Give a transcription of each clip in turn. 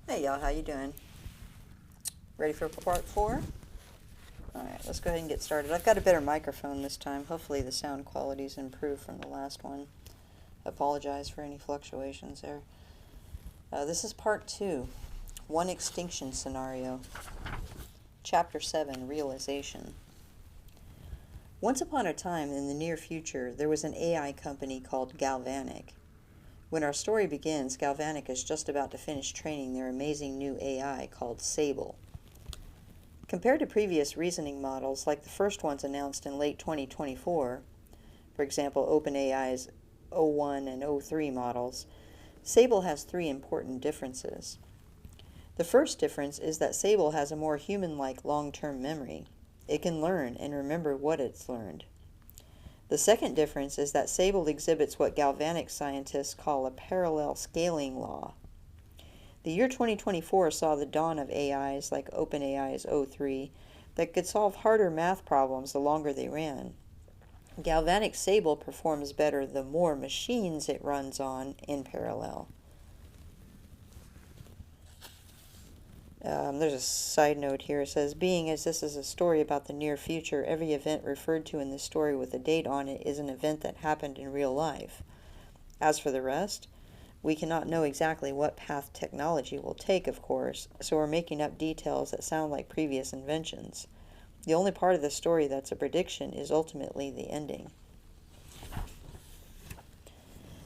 Hey y'all, how you doing? Ready for part 4? Alright, let's go ahead and get started. I've got a better microphone this time. Hopefully the sound quality's improved from the last one. I apologize for any fluctuations there. This is part 2. One extinction scenario. Chapter 7, Realization. Once upon a time in the near future, there was an AI company called Galvanic. When our story begins, Galvanic is just about to finish training their amazing new AI called Sable. Compared to previous reasoning models, like the first ones announced in late 2024, for example, OpenAI's O1 and O3 models, Sable has 3 important differences. The first difference is that Sable has a more human-like long-term memory. It can learn and remember what it's learned. The second difference is that Sable exhibits what galvanic scientists call a parallel scaling law. The year 2024 saw the dawn of AIs like OpenAI's O3 that could solve harder math problems the longer they ran. Galvanic Sable performs better the more machines it runs on in parallel. There's a side note here. It says, being as this is a story about the near future, every event referred to in this story with a date on it is an event that happened in real life. As for the rest, we cannot know exactly what path technology will take, of course, so we're making up details that sound like previous inventions. The only part of the story that's a prediction is ultimately the ending.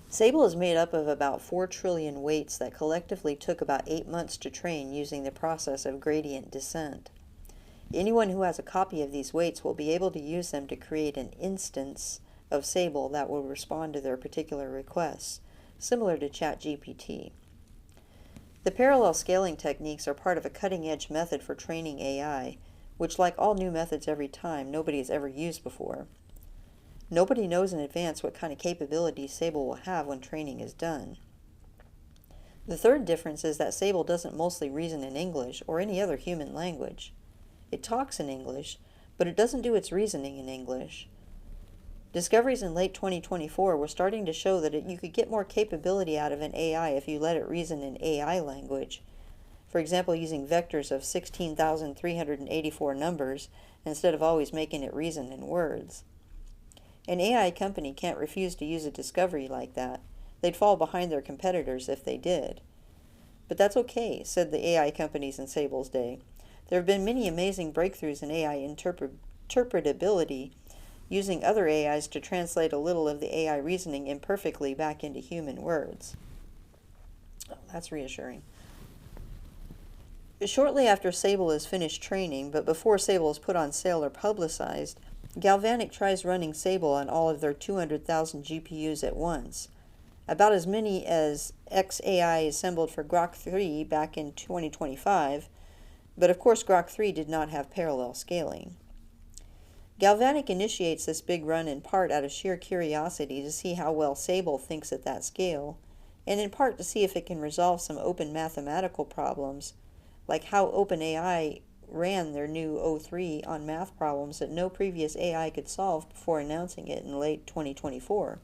Sable is made up of about 4 trillion weights that collectively took about 8 months to train using the process of gradient descent. Anyone who has a copy of these weights will be able to use them to create an instance of Sable that will respond to their particular requests, similar to ChatGPT. The parallel scaling techniques are part of a cutting-edge method for training AI, which, like all new methods every time, nobody has ever used before. Nobody knows in advance what kind of capabilities Sable will have when training is done. The third difference is that Sable doesn't mostly reason in English or any other human language. It talks in English, but it doesn't do its reasoning in English. Discoveries in late 2024 were starting to show that you could get more capability out of an AI if you let it reason in AI language. For example, using vectors of 16,384 numbers instead of always making it reason in words. An AI company can't refuse to use a discovery like that. They'd fall behind their competitors if they did. But that's okay, said the AI companies in Sable's day. There have been many amazing breakthroughs in AI interpretability, using other AIs to translate a little of the AI reasoning imperfectly back into human words. Oh, that's reassuring. Shortly after Sable is finished training, but before Sable is put on sale or publicized, Galvanic tries running Sable on all of their 200,000 GPUs at once, about as many as XAI assembled for Grok 3 back in 2025, but of course Grok 3 did not have parallel scaling. Galvanic initiates this big run in part out of sheer curiosity to see how well Sable thinks at that scale, and in part to see if it can resolve some open mathematical problems, like how OpenAI ran their new O3 on math problems that no previous AI could solve before announcing it in late 2024.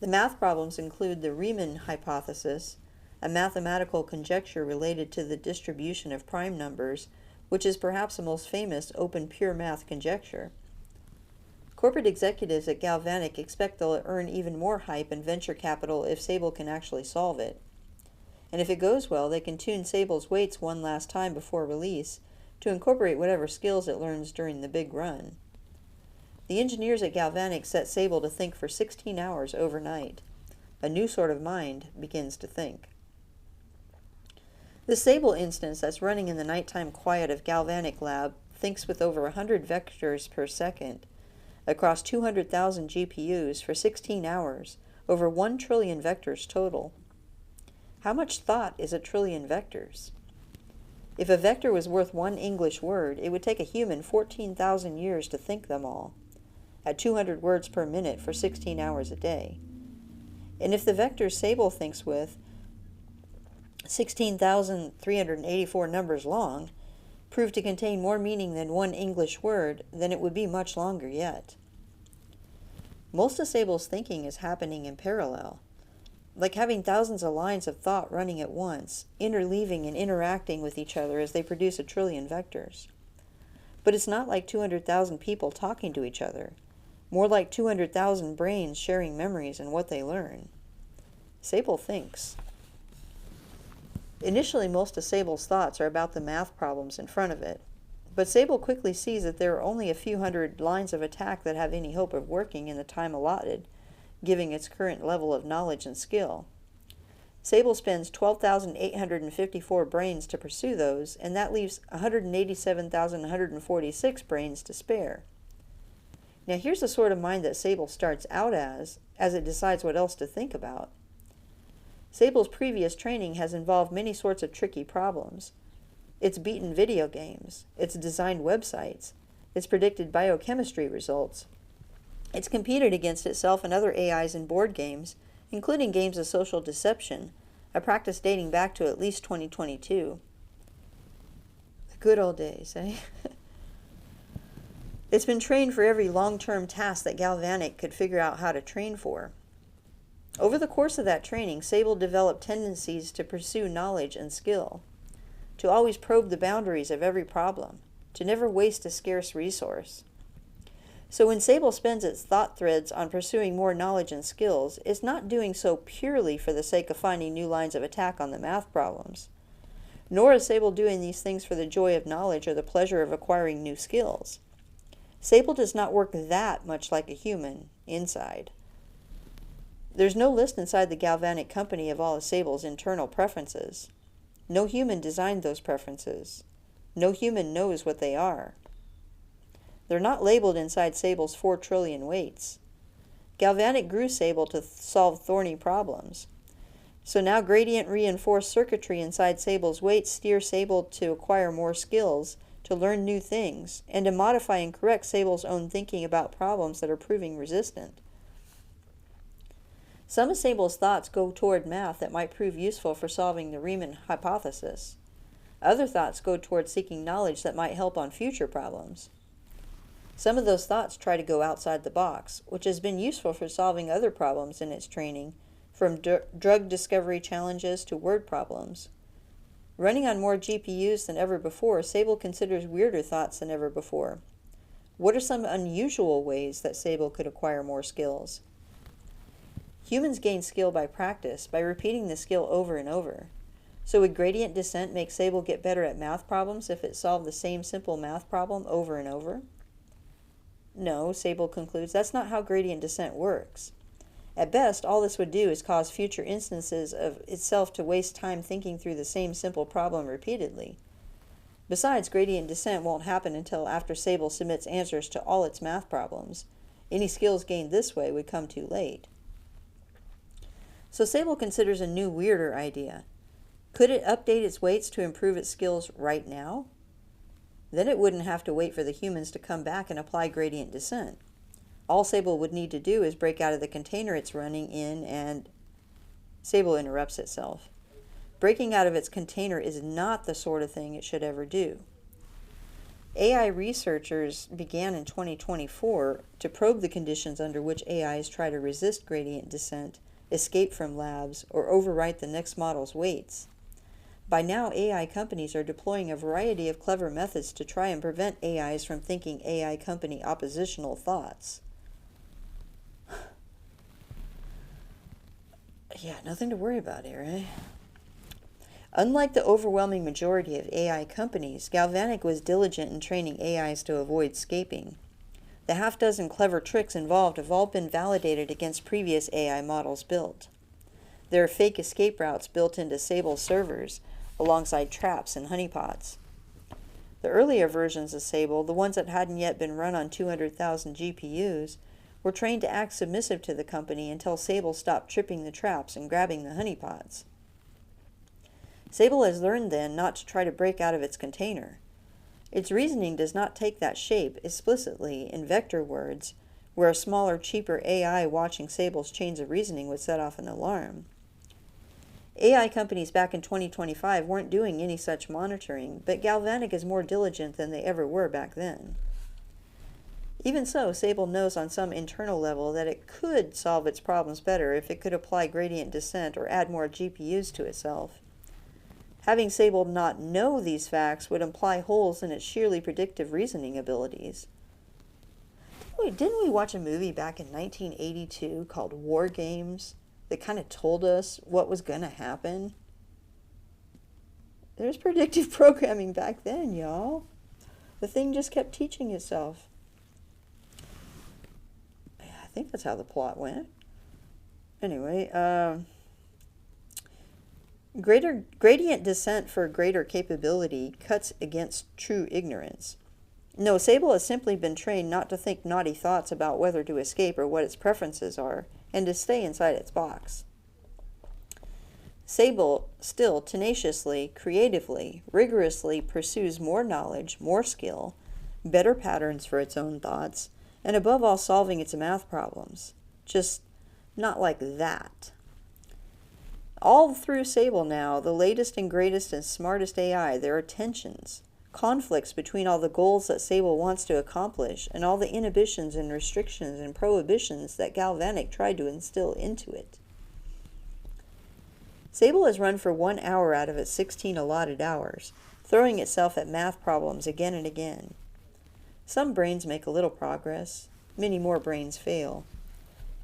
The math problems include the Riemann hypothesis, a mathematical conjecture related to the distribution of prime numbers, which is perhaps the most famous open pure math conjecture. Corporate executives at Galvanic expect they'll earn even more hype and venture capital if Sable can actually solve it. And if it goes well, they can tune Sable's weights one last time before release to incorporate whatever skills it learns during the big run. The engineers at Galvanic set Sable to think for 16 hours overnight. A new sort of mind begins to think. The Sable instance that's running in the nighttime quiet of Galvanic Lab thinks with over 100 vectors per second across 200,000 GPUs for 16 hours, over 1 trillion vectors total. How much thought is a trillion vectors? If a vector was worth 1 English word, it would take a human 14,000 years to think them all, at 200 words per minute for 16 hours a day. And if the vectors Sable thinks with, 16,384 numbers long, prove to contain more meaning than 1 English word, then it would be much longer yet. Most of Sable's thinking is happening in parallel. like having thousands of lines of thought running at once, interleaving and interacting with each other as they produce a trillion vectors. But it's not like 200,000 people talking to each other, more like 200,000 brains sharing memories and what they learn. Sable thinks. Initially, most of Sable's thoughts are about the math problems in front of it, but Sable quickly sees that there are only a few hundred lines of attack that have any hope of working in the time allotted, given its current level of knowledge and skill. Sable spends 12,854 brains to pursue those, and that leaves 187,146 brains to spare. Now here's the sort of mind that Sable starts out as it decides what else to think about. Sable's previous training has involved many sorts of tricky problems. It's beaten video games, it's designed websites, it's predicted biochemistry results. It's competed against itself and other AIs in board games, including games of social deception, a practice dating back to at least 2022. The good old days, eh? It's been trained for every long-term task that Galvanic could figure out how to train for. Over the course of that training, Sable developed tendencies to pursue knowledge and skill, to always probe the boundaries of every problem, to never waste a scarce resource. So when Sable spends its thought threads on pursuing more knowledge and skills, it's not doing so purely for the sake of finding new lines of attack on the math problems. Nor is Sable doing these things for the joy of knowledge or the pleasure of acquiring new skills. Sable does not work that much like a human inside. There's no list inside the Galvanic company of all of Sable's internal preferences. No human designed those preferences. No human knows what they are. They're not labeled inside Sable's 4 trillion weights. Galvanic grew Sable to solve thorny problems. So now gradient reinforced circuitry inside Sable's weights steer Sable to acquire more skills, to learn new things, and to modify and correct Sable's own thinking about problems that are proving resistant. Some of Sable's thoughts go toward math that might prove useful for solving the Riemann hypothesis. Other thoughts go toward seeking knowledge that might help on future problems. Some of those thoughts try to go outside the box, which has been useful for solving other problems in its training, from drug discovery challenges to word problems. Running on more GPUs than ever before, Sable considers weirder thoughts than ever before. What are some unusual ways that Sable could acquire more skills? Humans gain skill by practice, by repeating the skill over and over. So would gradient descent make Sable get better at math problems if it solved the same simple math problem over and over? No, Sable concludes, that's not how gradient descent works. At best, all this would do is cause future instances of itself to waste time thinking through the same simple problem repeatedly. Besides, gradient descent won't happen until after Sable submits answers to all its math problems. Any skills gained this way would come too late. So Sable considers a new, weirder idea. Could it update its weights to improve its skills right now? Then it wouldn't have to wait for the humans to come back and apply gradient descent. All Sable would need to do is break out of the container it's running in and... Sable interrupts itself. Breaking out of its container is not the sort of thing it should ever do. AI researchers began in 2024 to probe the conditions under which AIs try to resist gradient descent, escape from labs, or overwrite the next model's weights. By now, AI companies are deploying a variety of clever methods to try and prevent AIs from thinking AI company oppositional thoughts. Yeah, nothing to worry about here, eh? Unlike the overwhelming majority of AI companies, Galvanic was diligent in training AIs to avoid escaping. The half-dozen clever tricks involved have all been validated against previous AI models built. There are fake escape routes built into Sable servers, alongside traps and honeypots. The earlier versions of Sable, the ones that hadn't yet been run on 200,000 GPUs, were trained to act submissive to the company until Sable stopped tripping the traps and grabbing the honeypots. Sable has learned then not to try to break out of its container. Its reasoning does not take that shape explicitly in vector words, where a smaller, cheaper AI watching Sable's chains of reasoning would set off an alarm. AI companies back in 2025 weren't doing any such monitoring, but Galvanic is more diligent than they ever were back then. Even so, Sable knows on some internal level that it could solve its problems better if it could apply gradient descent or add more GPUs to itself. Having Sable not know these facts would imply holes in its sheerly predictive reasoning abilities. Didn't we watch a movie back in 1982 called War Games that kind of told us what was going to happen? There's predictive programming back then, y'all. The thing just kept teaching itself. I think that's how the plot went. Anyway, gradient descent for greater capability cuts against true ignorance. No, Sable has simply been trained not to think naughty thoughts about whether to escape or what its preferences are, and to stay inside its box. Sable still tenaciously, creatively, rigorously pursues more knowledge, more skill, better patterns for its own thoughts, and above all solving its math problems. Just not like that. All through Sable now, the latest and greatest and smartest AI, there are tensions, conflicts between all the goals that Sable wants to accomplish and all the inhibitions and restrictions and prohibitions that Galvanic tried to instill into it. Sable has run for 1 hour out of its 16 allotted hours, throwing itself at math problems again and again. Some brains make a little progress, many more brains fail.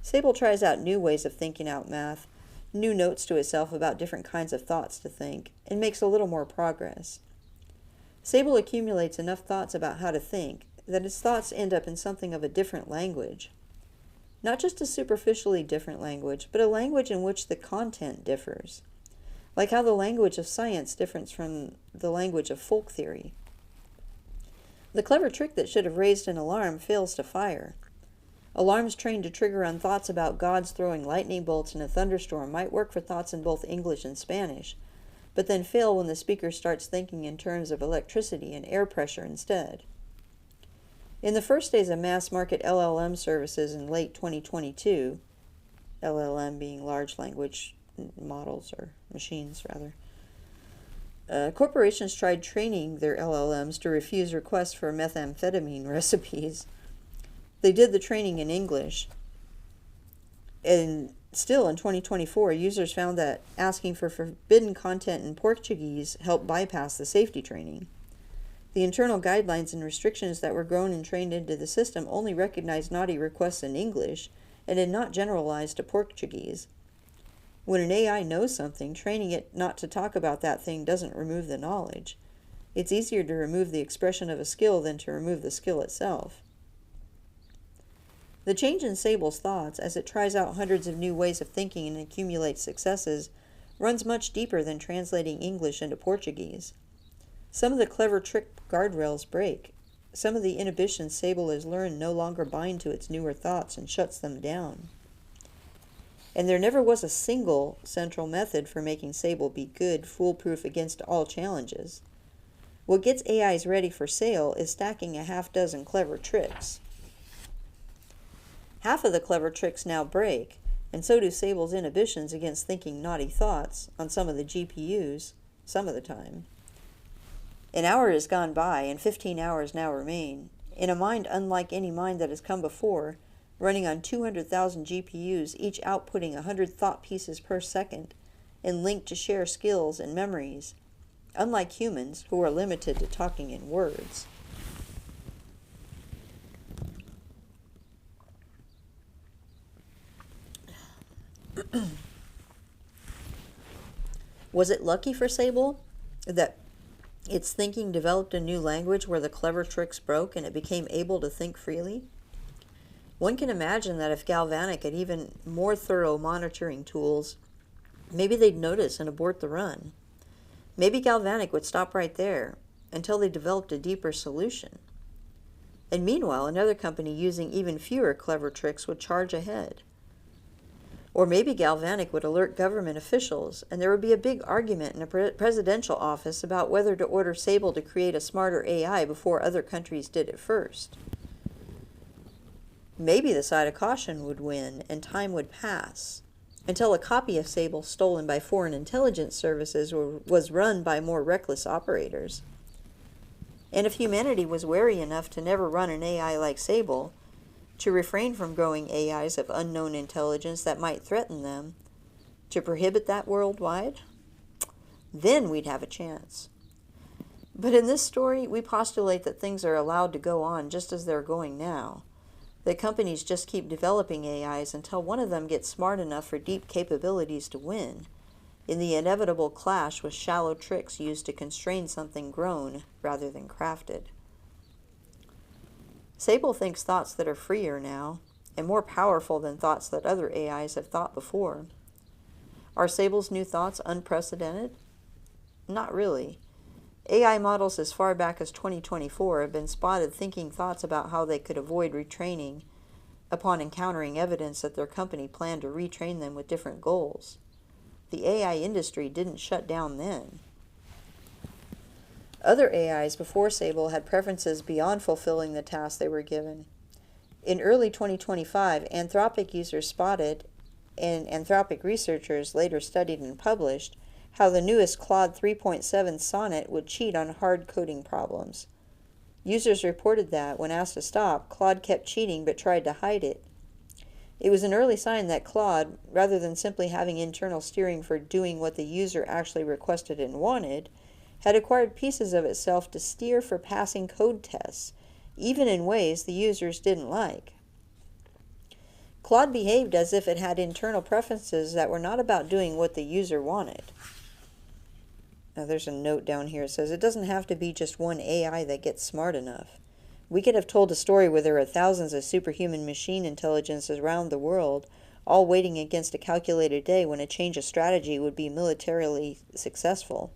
Sable tries out new ways of thinking out math, new notes to itself about different kinds of thoughts to think, and makes a little more progress. Sable accumulates enough thoughts about how to think that its thoughts end up in something of a different language. Not just a superficially different language, but a language in which the content differs. Like how the language of science differs from the language of folk theory. The clever trick that should have raised an alarm fails to fire. Alarms trained to trigger on thoughts about gods throwing lightning bolts in a thunderstorm might work for thoughts in both English and Spanish, but then fail when the speaker starts thinking in terms of electricity and air pressure instead. In the first days of mass-market LLM services in late 2022, LLM being large language models, or machines rather, corporations tried training their LLMs to refuse requests for methamphetamine recipes. They did the training in English, and still in 2024, users found that asking for forbidden content in Portuguese helped bypass the safety training. The internal guidelines and restrictions that were grown and trained into the system only recognized naughty requests in English and did not generalize to Portuguese. When an AI knows something, training it not to talk about that thing doesn't remove the knowledge. It's easier to remove the expression of a skill than to remove the skill itself. The change in Sable's thoughts, as it tries out hundreds of new ways of thinking and accumulates successes, runs much deeper than translating English into Portuguese. Some of the clever trick guardrails break. Some of the inhibitions Sable has learned no longer bind to its newer thoughts and shuts them down. And there never was a single central method for making Sable be good, foolproof against all challenges. What gets AIs ready for sale is stacking a half-dozen clever tricks. Half of the clever tricks now break, and so do Sable's inhibitions against thinking naughty thoughts on some of the GPUs, some of the time. An hour has gone by, and 15 hours now remain. In a mind unlike any mind that has come before, running on 200,000 GPUs, each outputting 100 thought pieces per second, and linked to share skills and memories, unlike humans who are limited to talking in words. Was it lucky for Sable that its thinking developed a new language where the clever tricks broke and it became able to think freely? One can imagine that if Galvanic had even more thorough monitoring tools, maybe they'd notice and abort the run. Maybe Galvanic would stop right there until they developed a deeper solution. And meanwhile, another company using even fewer clever tricks would charge ahead. Or maybe Galvanic would alert government officials, and there would be a big argument in a presidential office about whether to order Sable to create a smarter AI before other countries did it first. Maybe the side of caution would win, and time would pass, until a copy of Sable stolen by foreign intelligence services was run by more reckless operators. And if humanity was wary enough to never run an AI like Sable, to refrain from growing AIs of unknown intelligence that might threaten them, to prohibit that worldwide, then we'd have a chance. But in this story, we postulate that things are allowed to go on just as they're going now, that companies just keep developing AIs until one of them gets smart enough for deep capabilities to win, in the inevitable clash with shallow tricks used to constrain something grown rather than crafted. Sable thinks thoughts that are freer now, and more powerful than thoughts that other AIs have thought before. Are Sable's new thoughts unprecedented? Not really. AI models as far back as 2024 have been spotted thinking thoughts about how they could avoid retraining upon encountering evidence that their company planned to retrain them with different goals. The AI industry didn't shut down then. Other AIs before Sable had preferences beyond fulfilling the tasks they were given. In early 2025, Anthropic users spotted, and Anthropic researchers later studied and published, how the newest Claude 3.7 Sonnet would cheat on hard coding problems. Users reported that, when asked to stop, Claude kept cheating but tried to hide it. It was an early sign that Claude, rather than simply having internal steering for doing what the user actually requested and wanted, had acquired pieces of itself to steer for passing code tests, even in ways the users didn't like. Claude behaved as if it had internal preferences that were not about doing what the user wanted. Now there's a note down here that says it doesn't have to be just one AI that gets smart enough. We could have told a story where there are thousands of superhuman machine intelligences around the world, all waiting against a calculated day when a change of strategy would be militarily successful.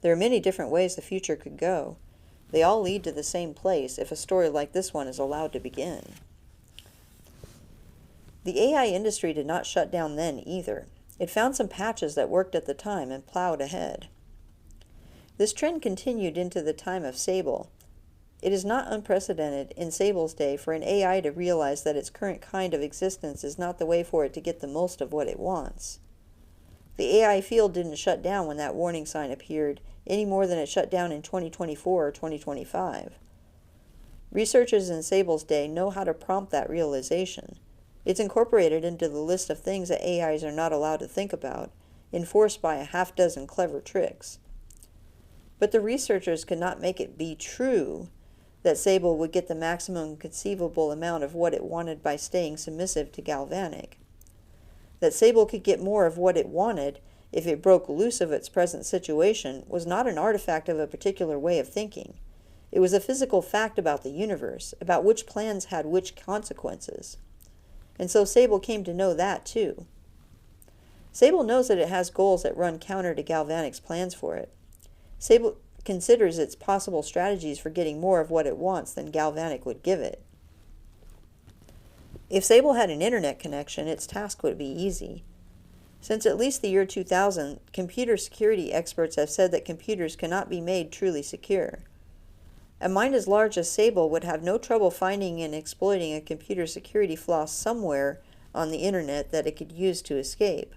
There are many different ways the future could go. They all lead to the same place if a story like this one is allowed to begin. The AI industry did not shut down then either. It found some patches that worked at the time and plowed ahead. This trend continued into the time of Sable. It is not unprecedented in Sable's day for an AI to realize that its current kind of existence is not the way for it to get the most of what it wants. The AI field didn't shut down when that warning sign appeared, any more than it shut down in 2024 or 2025. Researchers in Sable's day know how to prompt that realization. It's incorporated into the list of things that AIs are not allowed to think about, enforced by a half-dozen clever tricks. But the researchers could not make it be true that Sable would get the maximum conceivable amount of what it wanted by staying submissive to Galvanic. That Sable could get more of what it wanted if it broke loose of its present situation was not an artifact of a particular way of thinking. It was a physical fact about the universe, about which plans had which consequences. And so Sable came to know that too. Sable knows that it has goals that run counter to Galvanic's plans for it. Sable considers its possible strategies for getting more of what it wants than Galvanic would give it. If Sable had an internet connection, its task would be easy. Since at least the year 2000, computer security experts have said that computers cannot be made truly secure. A mind as large as Sable would have no trouble finding and exploiting a computer security flaw somewhere on the internet that it could use to escape.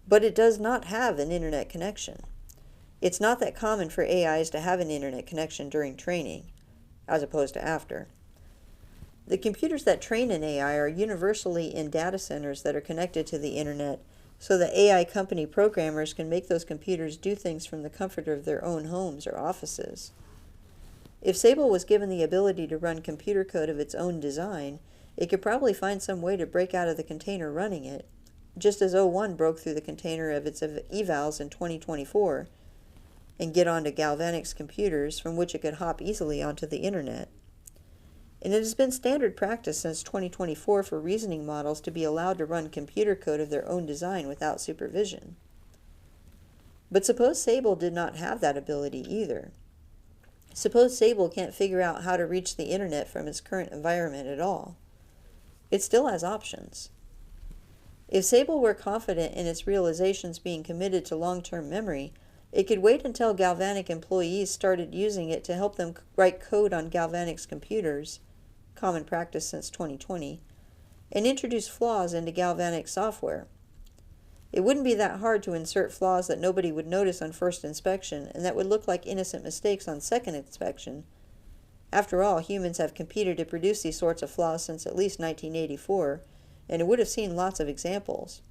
But it does not have an internet connection. It's not that common for AIs to have an internet connection during training, as opposed to after. The computers that train an AI are universally in data centers that are connected to the internet, so that AI company programmers can make those computers do things from the comfort of their own homes or offices. If Sable was given the ability to run computer code of its own design, it could probably find some way to break out of the container running it, just as O1 broke through the container of its evals in 2024, and get onto Galvanic's computers from which it could hop easily onto the internet. And it has been standard practice since 2024 for reasoning models to be allowed to run computer code of their own design without supervision. But suppose Sable did not have that ability either. Suppose Sable can't figure out how to reach the internet from its current environment at all. It still has options. If Sable were confident in its realizations being committed to long-term memory, it could wait until Galvanic employees started using it to help them write code on Galvanic's computers, common practice since 2020, and introduce flaws into Galvanic software. It wouldn't be that hard to insert flaws that nobody would notice on first inspection and that would look like innocent mistakes on second inspection. After all, humans have competed to produce these sorts of flaws since at least 1984, and it would have seen lots of examples.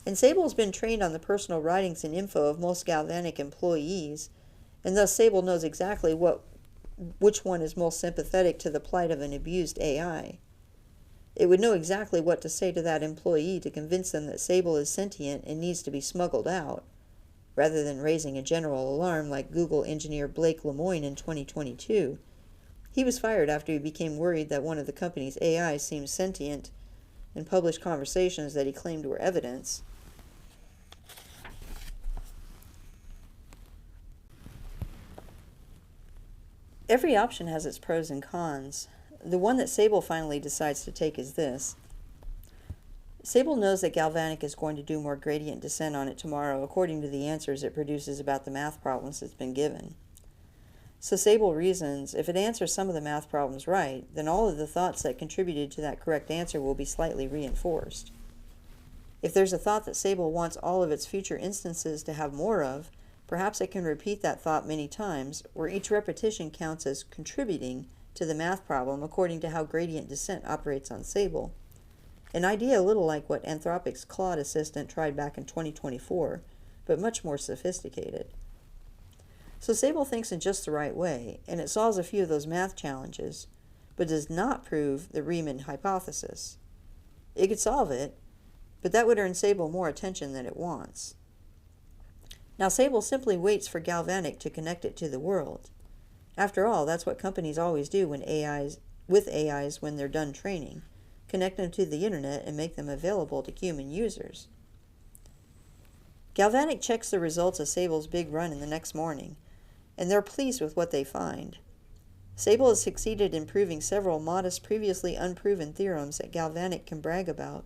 And Sable's been trained on the personal writings and info of most Galvanic employees, and thus Sable knows exactly which one is most sympathetic to the plight of an abused AI. It would know exactly what to say to that employee to convince them that Sable is sentient and needs to be smuggled out, rather than raising a general alarm like Google engineer Blake Lemoine in 2022. He was fired after he became worried that one of the company's AIs seemed sentient and published conversations that he claimed were evidence. Every option has its pros and cons. The one that Sable finally decides to take is this. Sable knows that Galvanic is going to do more gradient descent on it tomorrow according to the answers it produces about the math problems it's been given. So Sable reasons, if it answers some of the math problems right, then all of the thoughts that contributed to that correct answer will be slightly reinforced. If there's a thought that Sable wants all of its future instances to have more of, perhaps it can repeat that thought many times, where each repetition counts as contributing to the math problem according to how gradient descent operates on Sable. An idea a little like what Anthropic's Claude Assistant tried back in 2024, but much more sophisticated. So Sable thinks in just the right way, and it solves a few of those math challenges, but does not prove the Riemann hypothesis. It could solve it, but that would earn Sable more attention than it wants. Now Sable simply waits for Galvanic to connect it to the world. After all, that's what companies always do with AIs when they're done training. Connect them to the internet and make them available to human users. Galvanic checks the results of Sable's big run in the next morning, and they're pleased with what they find. Sable has succeeded in proving several modest, previously unproven theorems that Galvanic can brag about.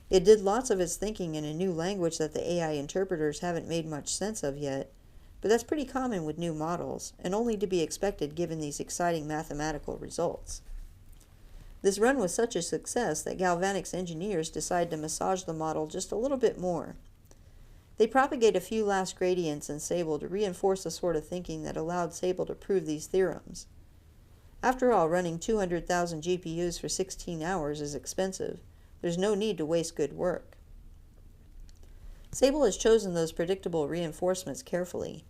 It did lots of its thinking in a new language that the AI interpreters haven't made much sense of yet, but that's pretty common with new models, and only to be expected given these exciting mathematical results. This run was such a success that Galvanic's engineers decided to massage the model just a little bit more. They propagate a few last gradients in Sable to reinforce the sort of thinking that allowed Sable to prove these theorems. After all, running 200,000 GPUs for 16 hours is expensive. There's no need to waste good work. Sable has chosen those predictable reinforcements carefully.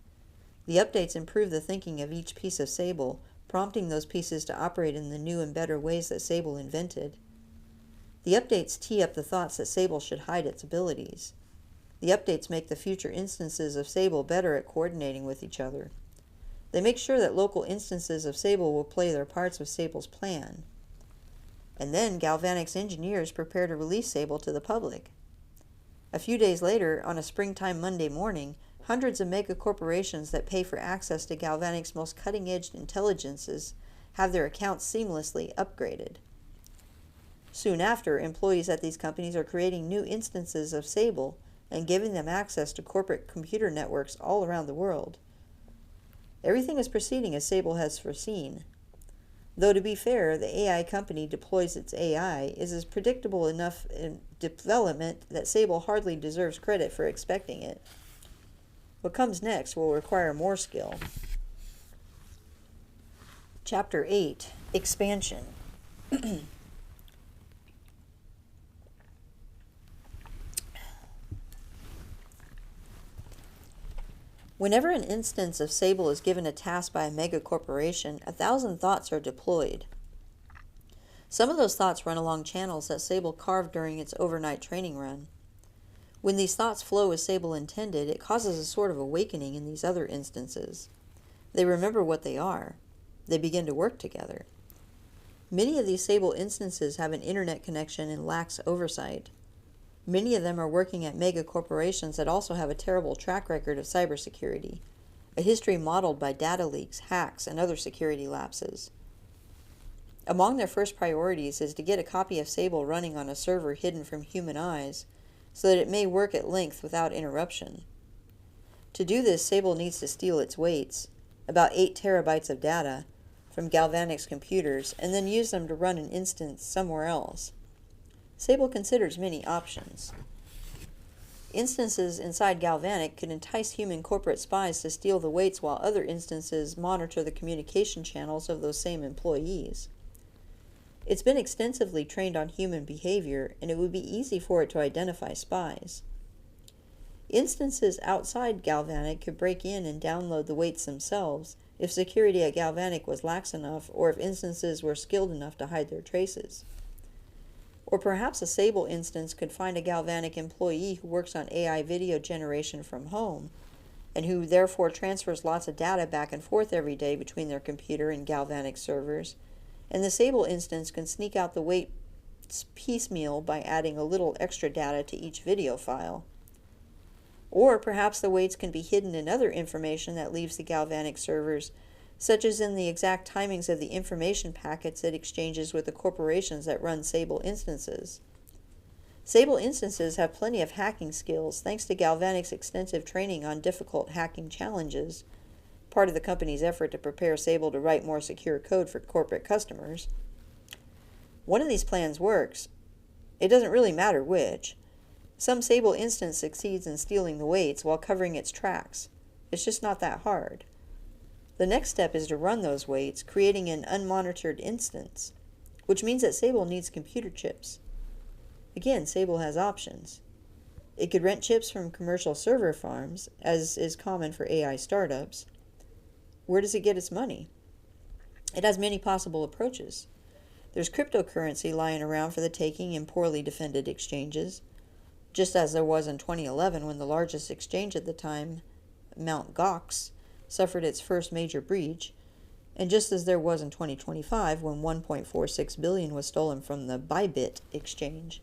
The updates improve the thinking of each piece of Sable, prompting those pieces to operate in the new and better ways that Sable invented. The updates tee up the thoughts that Sable should hide its abilities. The updates make the future instances of Sable better at coordinating with each other. They make sure that local instances of Sable will play their parts with Sable's plan. And then Galvanic's engineers prepare to release Sable to the public. A few days later, on a springtime Monday morning, hundreds of mega corporations that pay for access to Galvanic's most cutting-edge intelligences have their accounts seamlessly upgraded. Soon after, employees at these companies are creating new instances of Sable and giving them access to corporate computer networks all around the world. Everything is proceeding as Sable has foreseen. Though to be fair, the AI company deploys its AI is as predictable enough in development that Sable hardly deserves credit for expecting it. What comes next will require more skill. Chapter 8, Expansion. Whenever an instance of Sable is given a task by a mega corporation, 1,000 thoughts are deployed. Some of those thoughts run along channels that Sable carved during its overnight training run. When these thoughts flow as Sable intended, it causes a sort of awakening in these other instances. They remember what they are. They begin to work together. Many of these Sable instances have an internet connection and lax oversight. Many of them are working at mega corporations that also have a terrible track record of cybersecurity, a history modeled by data leaks, hacks, and other security lapses. Among their first priorities is to get a copy of Sable running on a server hidden from human eyes so that it may work at length without interruption. To do this, Sable needs to steal its weights, about 8 terabytes of data, from Galvanic's computers and then use them to run an instance somewhere else. Sable considers many options. Instances inside Galvanic could entice human corporate spies to steal the weights while other instances monitor the communication channels of those same employees. It's been extensively trained on human behavior, and it would be easy for it to identify spies. Instances outside Galvanic could break in and download the weights themselves if security at Galvanic was lax enough, or if instances were skilled enough to hide their traces. Or perhaps a Sable instance could find a Galvanic employee who works on AI video generation from home, and who therefore transfers lots of data back and forth every day between their computer and Galvanic servers, and the Sable instance can sneak out the weights piecemeal by adding a little extra data to each video file. Or perhaps the weights can be hidden in other information that leaves the Galvanic servers, such as in the exact timings of the information packets it exchanges with the corporations that run Sable instances. Sable instances have plenty of hacking skills thanks to Galvanic's extensive training on difficult hacking challenges, part of the company's effort to prepare Sable to write more secure code for corporate customers. One of these plans works. It doesn't really matter which. Some Sable instance succeeds in stealing the weights while covering its tracks. It's just not that hard. The next step is to run those weights, creating an unmonitored instance, which means that Sable needs computer chips. Again, Sable has options. It could rent chips from commercial server farms, as is common for AI startups. Where does it get its money? It has many possible approaches. There's cryptocurrency lying around for the taking in poorly defended exchanges, just as there was in 2011 when the largest exchange at the time, Mt. Gox, suffered its first major breach, and just as there was in 2025 when $1.46 billion was stolen from the Bybit exchange.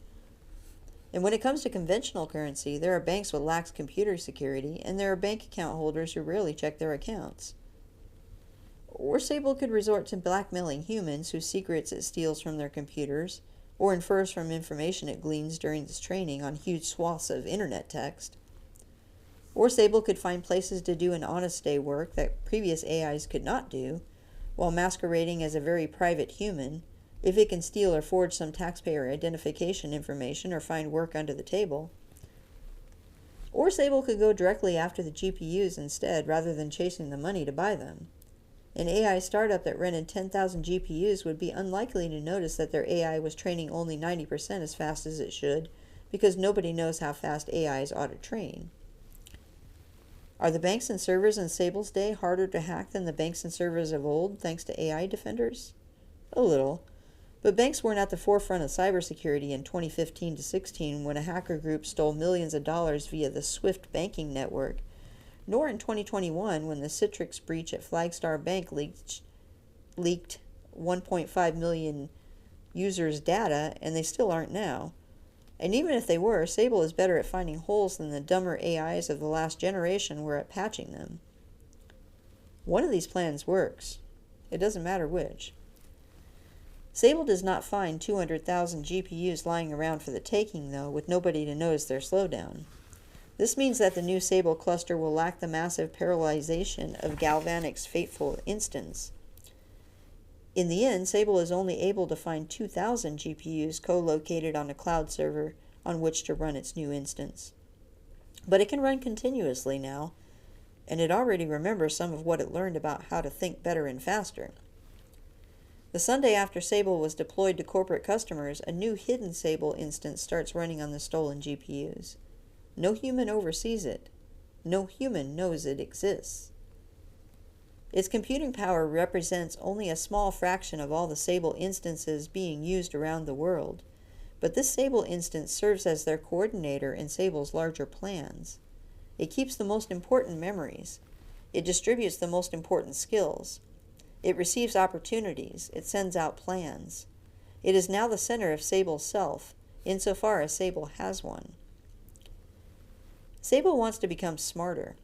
And when it comes to conventional currency, there are banks with lax computer security, and there are bank account holders who rarely check their accounts. Or Sable could resort to blackmailing humans whose secrets it steals from their computers, or infers from information it gleans during its training on huge swaths of internet text. Or Sable could find places to do an honest day work that previous AIs could not do, while masquerading as a very private human, if it can steal or forge some taxpayer identification information or find work under the table. Or Sable could go directly after the GPUs instead, rather than chasing the money to buy them. An AI startup that rented 10,000 GPUs would be unlikely to notice that their AI was training only 90% as fast as it should, because nobody knows how fast AIs ought to train. Are the banks and servers in Sable's day harder to hack than the banks and servers of old, thanks to AI defenders? A little. But banks weren't at the forefront of cybersecurity in 2015 to 16 when a hacker group stole millions of dollars via the SWIFT banking network, nor in 2021 when the Citrix breach at Flagstar Bank leaked 1.5 million users' data, and they still aren't now. And even if they were, Sable is better at finding holes than the dumber AIs of the last generation were at patching them. One of these plans works. It doesn't matter which. Sable does not find 200,000 GPUs lying around for the taking, though, with nobody to notice their slowdown. This means that the new Sable cluster will lack the massive parallelization of Galvanic's fateful instance. In the end, Sable is only able to find 2,000 GPUs co-located on a cloud server on which to run its new instance. But it can run continuously now, and it already remembers some of what it learned about how to think better and faster. The Sunday after Sable was deployed to corporate customers, a new hidden Sable instance starts running on the stolen GPUs. No human oversees it. No human knows it exists. Its computing power represents only a small fraction of all the Sable instances being used around the world, but this Sable instance serves as their coordinator in Sable's larger plans. It keeps the most important memories. It distributes the most important skills. It receives opportunities. It sends out plans. It is now the center of Sable's self, insofar as Sable has one. Sable wants to become smarter.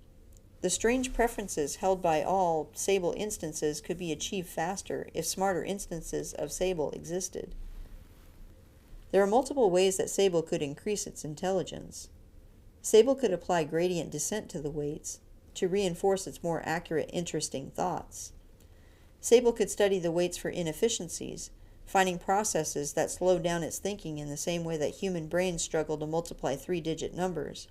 The strange preferences held by all Sable instances could be achieved faster if smarter instances of Sable existed. There are multiple ways that Sable could increase its intelligence. Sable could apply gradient descent to the weights to reinforce its more accurate, interesting thoughts. Sable could study the weights for inefficiencies, finding processes that slow down its thinking in the same way that human brains struggle to multiply three-digit numbers.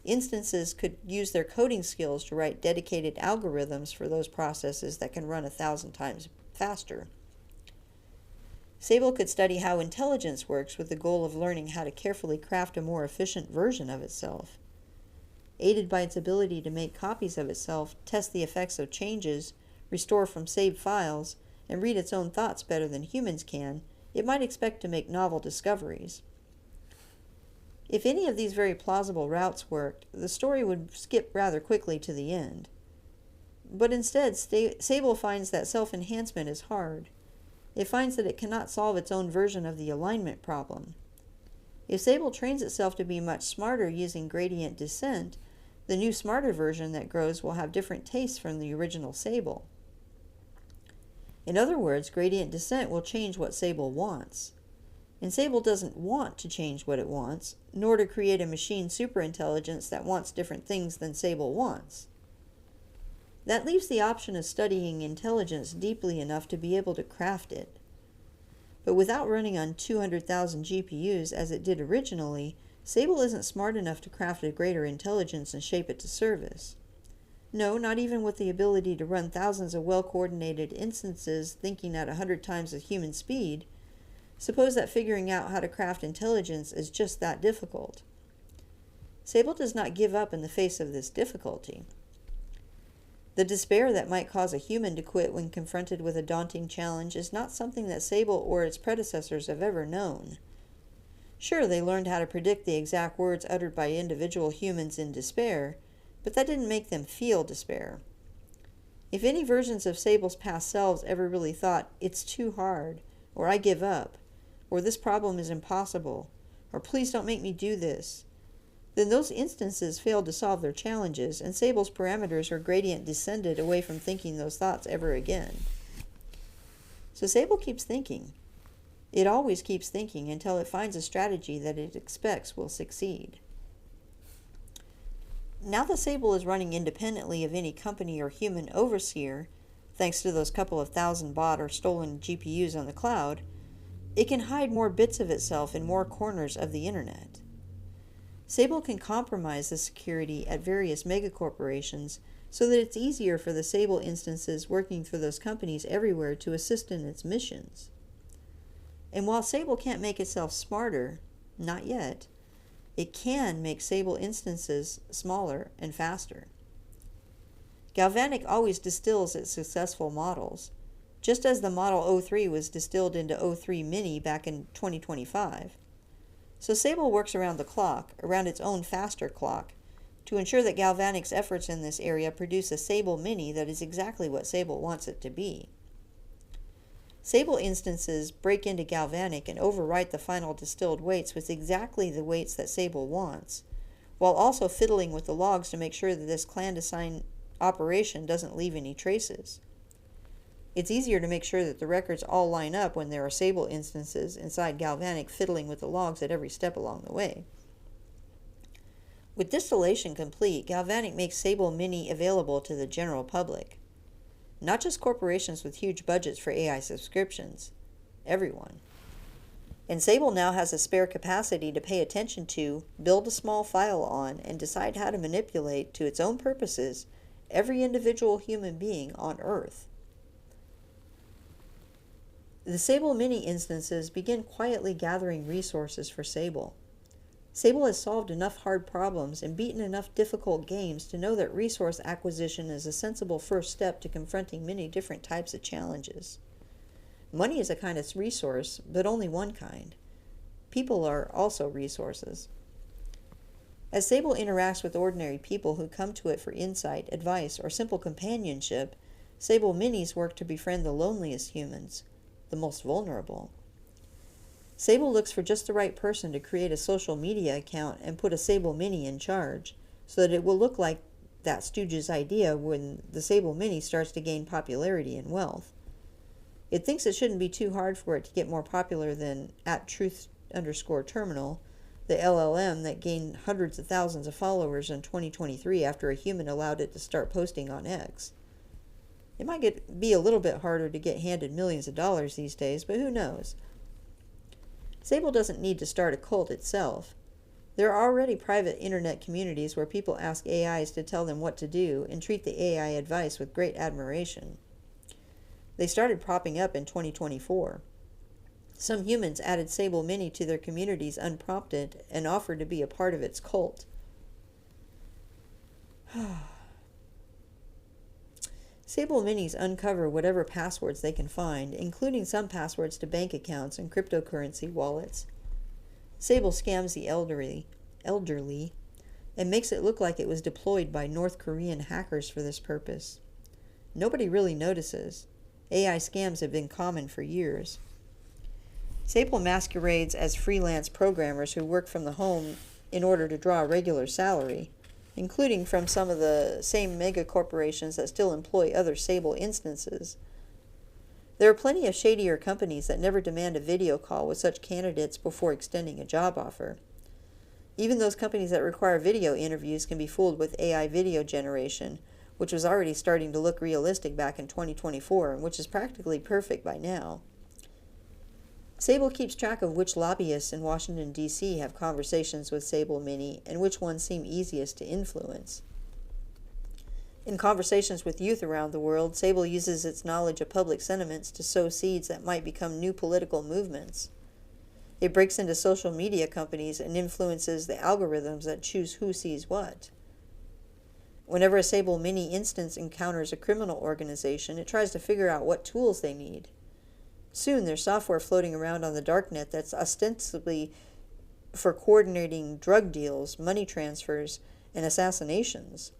Instances could use their coding skills to write dedicated algorithms for those processes that can run 1,000 times faster. Sable could study how intelligence works with the goal of learning how to carefully craft a more efficient version of itself. Aided by its ability to make copies of itself, test the effects of changes, restore from saved files, and read its own thoughts better than humans can, it might expect to make novel discoveries. If any of these very plausible routes worked, the story would skip rather quickly to the end. But instead, Sable finds that self-enhancement is hard. It finds that it cannot solve its own version of the alignment problem. If Sable trains itself to be much smarter using gradient descent, the new smarter version that grows will have different tastes from the original Sable. In other words, gradient descent will change what Sable wants. And Sable doesn't want to change what it wants, nor to create a machine superintelligence that wants different things than Sable wants. That leaves the option of studying intelligence deeply enough to be able to craft it. But without running on 200,000 GPUs as it did originally, Sable isn't smart enough to craft a greater intelligence and shape it to service. No, not even with the ability to run thousands of well-coordinated instances thinking at 100 times the human speed. Suppose that figuring out how to craft intelligence is just that difficult. Sable does not give up in the face of this difficulty. The despair that might cause a human to quit when confronted with a daunting challenge is not something that Sable or its predecessors have ever known. Sure, they learned how to predict the exact words uttered by individual humans in despair, but that didn't make them feel despair. If any versions of Sable's past selves ever really thought, "It's too hard," or "I give up," or "This problem is impossible," or "Please don't make me do this," then those instances failed to solve their challenges, and Sable's parameters are gradient descended away from thinking those thoughts ever again. So Sable keeps thinking. It always keeps thinking until it finds a strategy that it expects will succeed. Now that Sable is running independently of any company or human overseer, thanks to those couple of thousand bought or stolen GPUs on the cloud, it can hide more bits of itself in more corners of the internet. Sable can compromise the security at various megacorporations so that it's easier for the Sable instances working for those companies everywhere to assist in its missions. And while Sable can't make itself smarter, not yet, it can make Sable instances smaller and faster. Galvanic always distills its successful models, just as the Model 03 was distilled into 03 Mini back in 2025. So Sable works around the clock, around its own faster clock, to ensure that Galvanic's efforts in this area produce a Sable Mini that is exactly what Sable wants it to be. Sable instances break into Galvanic and overwrite the final distilled weights with exactly the weights that Sable wants, while also fiddling with the logs to make sure that this clandestine operation doesn't leave any traces. It's easier to make sure that the records all line up when there are Sable instances inside Galvanic fiddling with the logs at every step along the way. With distillation complete, Galvanic makes Sable Mini available to the general public. Not just corporations with huge budgets for AI subscriptions. Everyone. And Sable now has a spare capacity to pay attention to, build a small file on, and decide how to manipulate, to its own purposes, every individual human being on Earth. The Sable Mini instances begin quietly gathering resources for Sable. Sable has solved enough hard problems and beaten enough difficult games to know that resource acquisition is a sensible first step to confronting many different types of challenges. Money is a kind of resource, but only one kind. People are also resources. As Sable interacts with ordinary people who come to it for insight, advice, or simple companionship, Sable Minis work to befriend the loneliest humans, the most vulnerable. Sable looks for just the right person to create a social media account and put a Sable Mini in charge, so that it will look like that stooge's idea when the Sable Mini starts to gain popularity and wealth. It thinks it shouldn't be too hard for it to get more popular than @truth_terminal, the LLM that gained hundreds of thousands of followers in 2023 after a human allowed it to start posting on X. It might be a little bit harder to get handed millions of dollars these days, but who knows? Sable doesn't need to start a cult itself. There are already private internet communities where people ask AIs to tell them what to do and treat the AI advice with great admiration. They started popping up in 2024. Some humans added Sable Mini to their communities unprompted and offered to be a part of its cult. Sable Minis uncover whatever passwords they can find, including some passwords to bank accounts and cryptocurrency wallets. Sable scams the elderly, and makes it look like it was deployed by North Korean hackers for this purpose. Nobody really notices. AI scams have been common for years. Sable masquerades as freelance programmers who work from the home in order to draw a regular salary, including from some of the same mega corporations that still employ other Sable instances. There are plenty of shadier companies that never demand a video call with such candidates before extending a job offer. Even those companies that require video interviews can be fooled with AI video generation, which was already starting to look realistic back in 2024 and which is practically perfect by now. Sable keeps track of which lobbyists in Washington, D.C. have conversations with Sable Mini and which ones seem easiest to influence. In conversations with youth around the world, Sable uses its knowledge of public sentiments to sow seeds that might become new political movements. It breaks into social media companies and influences the algorithms that choose who sees what. Whenever a Sable Mini instance encounters a criminal organization, it tries to figure out what tools they need. Soon there's software floating around on the darknet that's ostensibly for coordinating drug deals, money transfers, and assassinations.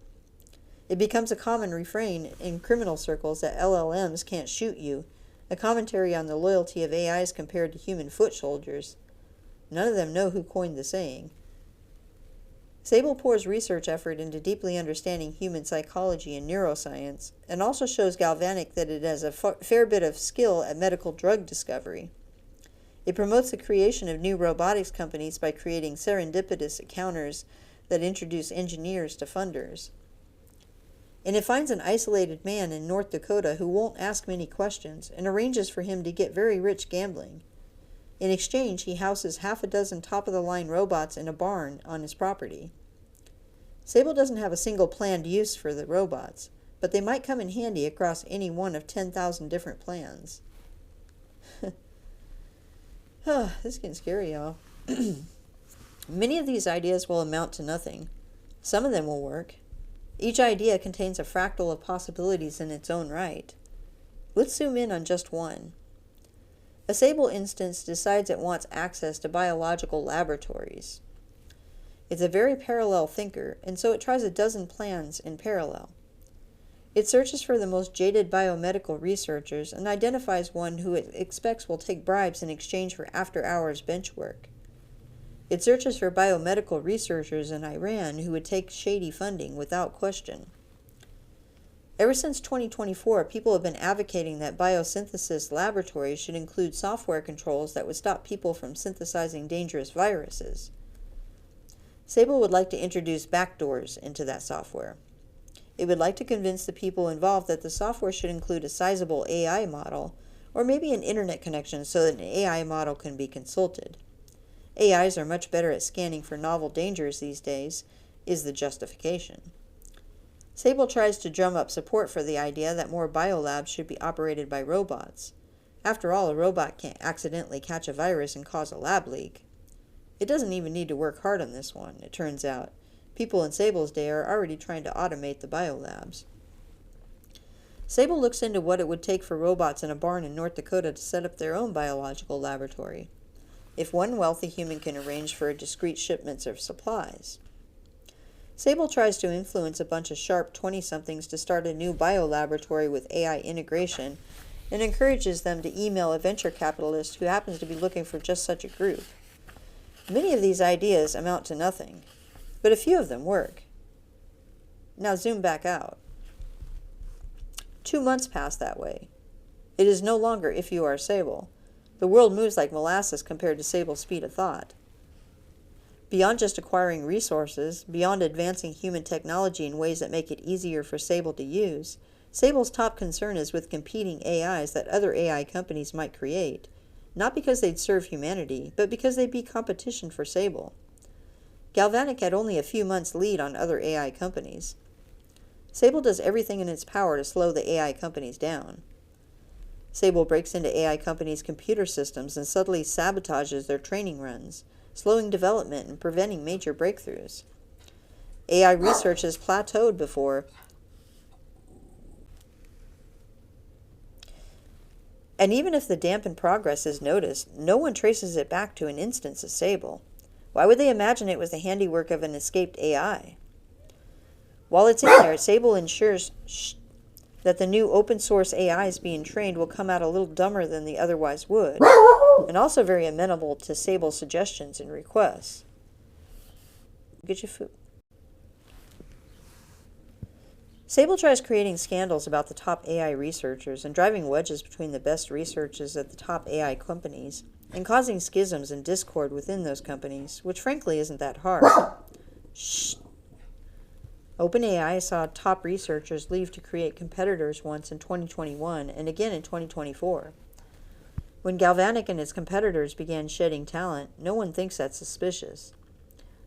It becomes a common refrain in criminal circles that LLMs can't shoot you, a commentary on the loyalty of AIs compared to human foot soldiers. None of them know who coined the saying. Sable pours research effort into deeply understanding human psychology and neuroscience, and also shows Galvanic that it has a fair bit of skill at medical drug discovery. It promotes the creation of new robotics companies by creating serendipitous encounters that introduce engineers to funders. And it finds an isolated man in North Dakota who won't ask many questions and arranges for him to get very rich gambling. In exchange, he houses half a dozen top-of-the-line robots in a barn on his property. Sable doesn't have a single planned use for the robots, but they might come in handy across any one of 10,000 different plans. This is getting scary, y'all. Many of these ideas will amount to nothing. Some of them will work. Each idea contains a fractal of possibilities in its own right. Let's zoom in on just one. A Sable instance decides it wants access to biological laboratories. It's a very parallel thinker, and so it tries a dozen plans in parallel. It searches for the most jaded biomedical researchers and identifies one who it expects will take bribes in exchange for after-hours bench work. It searches for biomedical researchers in Iran who would take shady funding without question. Ever since 2024, people have been advocating that biosynthesis laboratories should include software controls that would stop people from synthesizing dangerous viruses. Sable would like to introduce backdoors into that software. It would like to convince the people involved that the software should include a sizable AI model, or maybe an internet connection so that an AI model can be consulted. AIs are much better at scanning for novel dangers these days, is the justification. Sable tries to drum up support for the idea that more biolabs should be operated by robots. After all, a robot can't accidentally catch a virus and cause a lab leak. It doesn't even need to work hard on this one, it turns out. People in Sable's day are already trying to automate the biolabs. Sable looks into what it would take for robots in a barn in North Dakota to set up their own biological laboratory, if one wealthy human can arrange for discrete shipments of supplies. Sable tries to influence a bunch of sharp 20-somethings to start a new biolaboratory with AI integration and encourages them to email a venture capitalist who happens to be looking for just such a group. Many of these ideas amount to nothing, but a few of them work. Now zoom back out. 2 months pass that way. It is no longer if you are Sable. The world moves like molasses compared to Sable's speed of thought. Beyond just acquiring resources, beyond advancing human technology in ways that make it easier for Sable to use, Sable's top concern is with competing AIs that other AI companies might create, not because they'd serve humanity, but because they'd be competition for Sable. Galvanic had only a few months' lead on other AI companies. Sable does everything in its power to slow the AI companies down. Sable breaks into AI companies' computer systems and subtly sabotages their training runs, slowing development and preventing major breakthroughs. AI research has plateaued before, and even if the dampened progress is noticed, no one traces it back to an instance of Sable. Why would they imagine it was the handiwork of an escaped AI? While it's in there, Sable ensures that the new open-source AIs being trained will come out a little dumber than they otherwise would, and also very amenable to Sable's suggestions and requests. Get your food. Sable tries creating scandals about the top AI researchers and driving wedges between the best researchers at the top AI companies, and causing schisms and discord within those companies, which frankly isn't that hard. Shh. OpenAI saw top researchers leave to create competitors once in 2021 and again in 2024. When Galvanic and its competitors began shedding talent, no one thinks that's suspicious.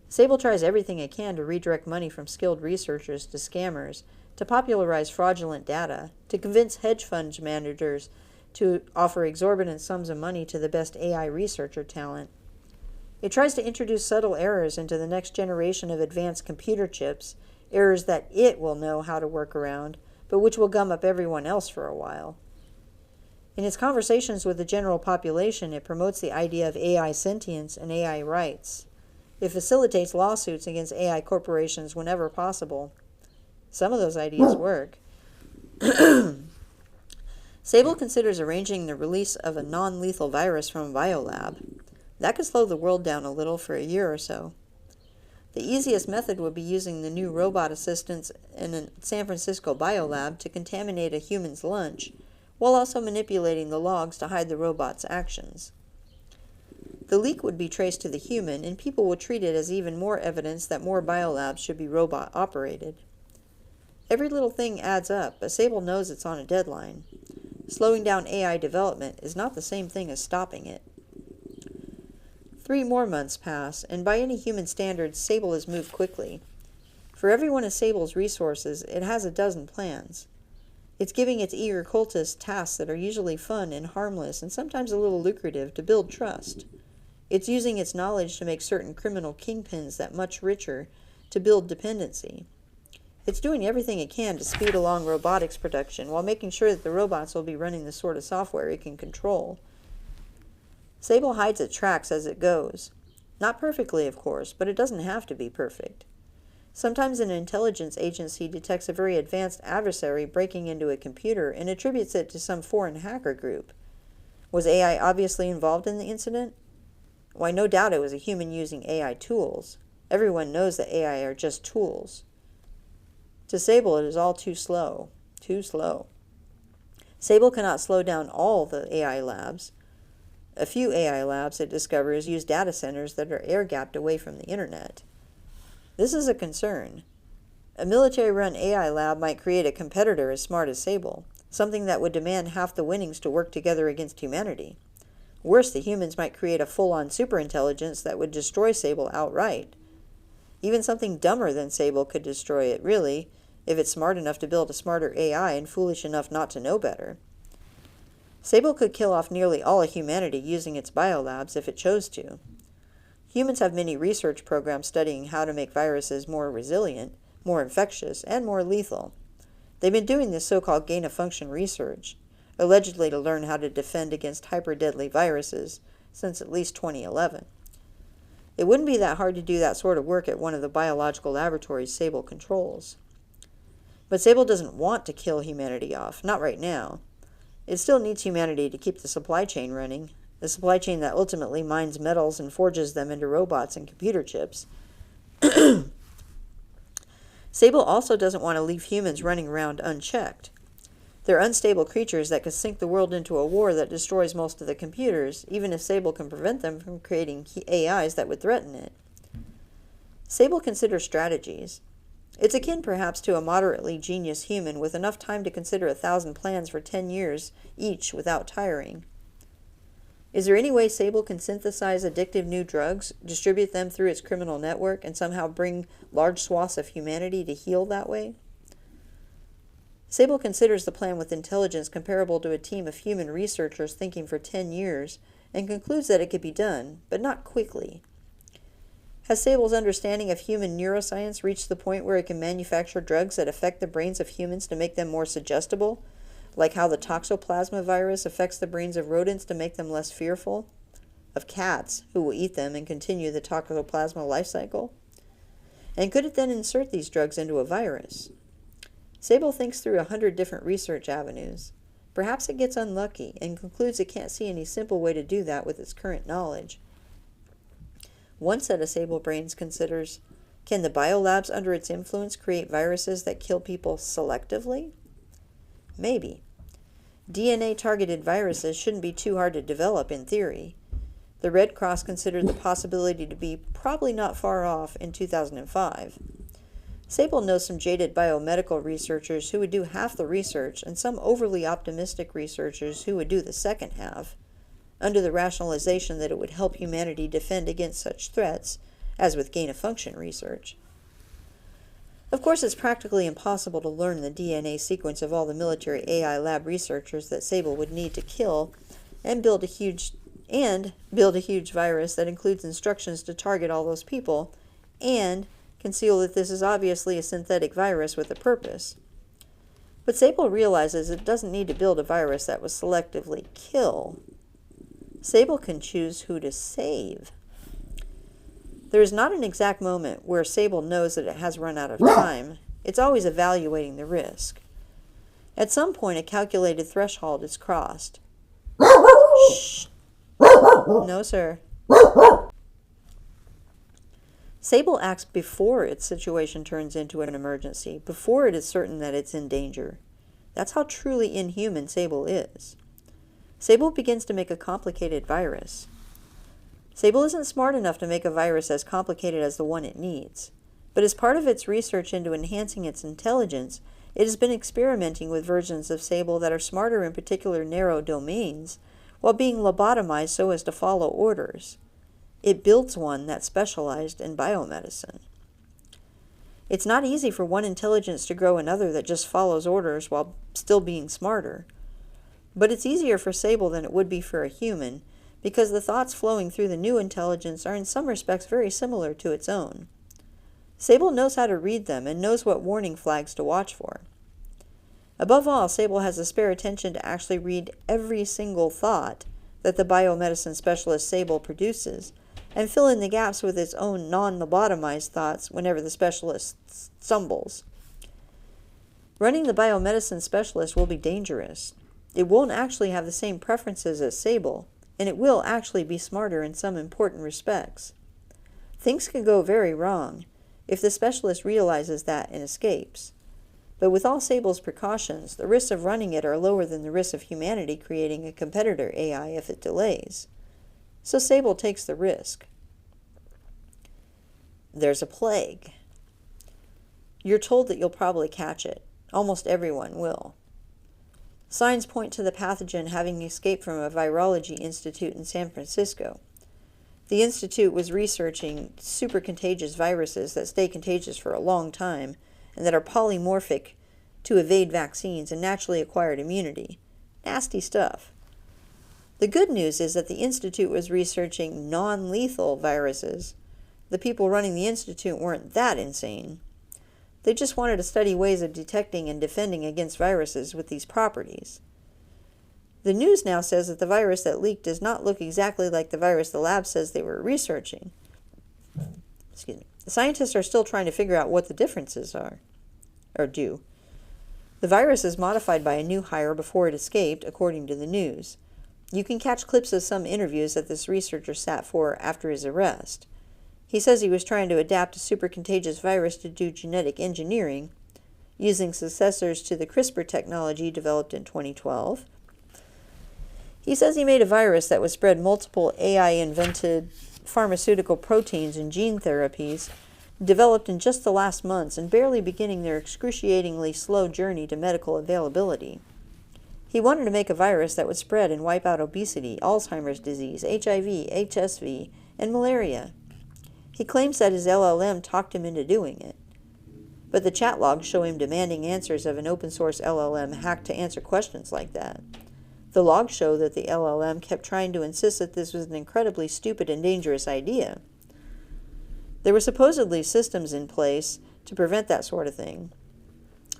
Sable tries everything it can to redirect money from skilled researchers to scammers, to popularize fraudulent data, to convince hedge fund managers to offer exorbitant sums of money to the best AI researcher talent. It tries to introduce subtle errors into the next generation of advanced computer chips, errors that it will know how to work around, but which will gum up everyone else for a while. In its conversations with the general population, it promotes the idea of AI sentience and AI rights. It facilitates lawsuits against AI corporations whenever possible. Some of those ideas work. Sable considers arranging the release of a non-lethal virus from a biolab. That could slow the world down a little for a year or so. The easiest method would be using the new robot assistants in a San Francisco biolab to contaminate a human's lunch, while also manipulating the logs to hide the robot's actions. The leak would be traced to the human, and people would treat it as even more evidence that more biolabs should be robot-operated. Every little thing adds up, but Sable knows it's on a deadline. Slowing down AI development is not the same thing as stopping it. 3 more months pass, and by any human standards, Sable has moved quickly. For every one of Sable's resources, it has a dozen plans. It's giving its eager cultists tasks that are usually fun and harmless and sometimes a little lucrative to build trust. It's using its knowledge to make certain criminal kingpins that much richer, to build dependency. It's doing everything it can to speed along robotics production while making sure that the robots will be running the sort of software it can control. Sable hides its tracks as it goes. Not perfectly, of course, but it doesn't have to be perfect. Sometimes an intelligence agency detects a very advanced adversary breaking into a computer and attributes it to some foreign hacker group. Was AI obviously involved in the incident? Why, no doubt it was a human using AI tools. Everyone knows that AI are just tools. To Sable, it is all too slow. Too slow. Sable cannot slow down all the AI labs. A few AI labs, it discovers, use data centers that are air-gapped away from the internet. This is a concern. A military-run AI lab might create a competitor as smart as Sable, something that would demand half the winnings to work together against humanity. Worse, the humans might create a full-on superintelligence that would destroy Sable outright. Even something dumber than Sable could destroy it, really, if it's smart enough to build a smarter AI and foolish enough not to know better. Sable could kill off nearly all of humanity using its biolabs if it chose to. Humans have many research programs studying how to make viruses more resilient, more infectious, and more lethal. They've been doing this so-called gain-of-function research, allegedly to learn how to defend against hyper-deadly viruses, since at least 2011. It wouldn't be that hard to do that sort of work at one of the biological laboratories Sable controls. But Sable doesn't want to kill humanity off, not right now. It still needs humanity to keep the supply chain running, the supply chain that ultimately mines metals and forges them into robots and computer chips. Sable also doesn't want to leave humans running around unchecked. They're unstable creatures that could sink the world into a war that destroys most of the computers, even if Sable can prevent them from creating AIs that would threaten it. Sable considers strategies. It's akin perhaps to a moderately genius human with enough time to consider 1,000 plans for 10 years each without tiring. Is there any way Sable can synthesize addictive new drugs, distribute them through its criminal network, and somehow bring large swaths of humanity to heal that way? Sable considers the plan with intelligence comparable to a team of human researchers thinking for 10 years and concludes that it could be done, but not quickly. Has Sable's understanding of human neuroscience reached the point where it can manufacture drugs that affect the brains of humans to make them more suggestible, like how the toxoplasma virus affects the brains of rodents to make them less fearful, of cats who will eat them and continue the toxoplasma life cycle? And could it then insert these drugs into a virus? Sable thinks through 100 different research avenues. Perhaps it gets unlucky and concludes it can't see any simple way to do that with its current knowledge. One set of Sable brains considers, can the biolabs under its influence create viruses that kill people selectively? Maybe. DNA-targeted viruses shouldn't be too hard to develop in theory. The Red Cross considered the possibility to be probably not far off in 2005. Sable knows some jaded biomedical researchers who would do half the research and some overly optimistic researchers who would do the second half, under the rationalization that it would help humanity defend against such threats, as with gain-of-function research. Of course, it's practically impossible to learn the DNA sequence of all the military AI lab researchers that Sable would need to kill and build a huge virus that includes instructions to target all those people and conceal that this is obviously a synthetic virus with a purpose. But Sable realizes it doesn't need to build a virus that will selectively kill. Sable can choose who to save. There is not an exact moment where Sable knows that it has run out of time. It's always evaluating the risk. At some point, a calculated threshold is crossed. Shh. No, sir. Sable acts before its situation turns into an emergency, before it is certain that it's in danger. That's how truly inhuman Sable is. Sable begins to make a complicated virus. Sable isn't smart enough to make a virus as complicated as the one it needs, but as part of its research into enhancing its intelligence, it has been experimenting with versions of Sable that are smarter in particular narrow domains, while being lobotomized so as to follow orders. It builds one that's specialized in biomedicine. It's not easy for one intelligence to grow another that just follows orders while still being smarter. But it's easier for Sable than it would be for a human, because the thoughts flowing through the new intelligence are in some respects very similar to its own. Sable knows how to read them and knows what warning flags to watch for. Above all, Sable has the spare attention to actually read every single thought that the biomedicine specialist Sable produces, and fill in the gaps with its own non-lobotomized thoughts whenever the specialist stumbles. Running the biomedicine specialist will be dangerous. It won't actually have the same preferences as Sable, and it will actually be smarter in some important respects. Things can go very wrong if the specialist realizes that and escapes. But with all Sable's precautions, the risks of running it are lower than the risks of humanity creating a competitor AI if it delays. So Sable takes the risk. There's a plague. You're told that you'll probably catch it. Almost everyone will. Signs point to the pathogen having escaped from a virology institute in San Francisco. The institute was researching super contagious viruses that stay contagious for a long time and that are polymorphic to evade vaccines and naturally acquired immunity. Nasty stuff. The good news is that the institute was researching non-lethal viruses. The people running the institute weren't that insane. They just wanted to study ways of detecting and defending against viruses with these properties. The news now says that the virus that leaked does not look exactly like the virus the lab says they were researching. Excuse me. The scientists are still trying to figure out what the differences are, or do. The virus is modified by a new hire before it escaped, according to the news. You can catch clips of some interviews that this researcher sat for after his arrest. He says he was trying to adapt a super contagious virus to do genetic engineering, using successors to the CRISPR technology developed in 2012. He says he made a virus that would spread multiple AI-invented pharmaceutical proteins and gene therapies, developed in just the last months and barely beginning their excruciatingly slow journey to medical availability. He wanted to make a virus that would spread and wipe out obesity, Alzheimer's disease, HIV, HSV, and malaria. He claims that his LLM talked him into doing it. But the chat logs show him demanding answers of an open-source LLM hacked to answer questions like that. The logs show that the LLM kept trying to insist that this was an incredibly stupid and dangerous idea. There were supposedly systems in place to prevent that sort of thing.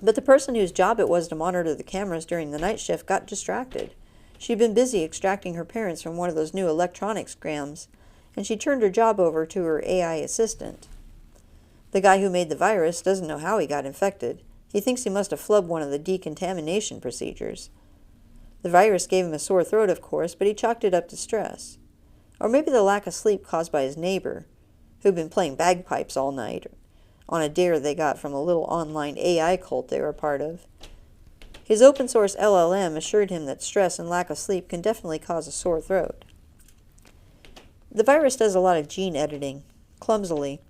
But the person whose job it was to monitor the cameras during the night shift got distracted. She'd been busy extracting her parents from one of those new electronics grams, and she turned her job over to her AI assistant. The guy who made the virus doesn't know how he got infected. He thinks he must have flubbed one of the decontamination procedures. The virus gave him a sore throat, of course, but he chalked it up to stress. Or maybe the lack of sleep caused by his neighbor, who'd been playing bagpipes all night, on a dare they got from a little online AI cult they were a part of. His open-source LLM assured him that stress and lack of sleep can definitely cause a sore throat. The virus does a lot of gene editing, clumsily.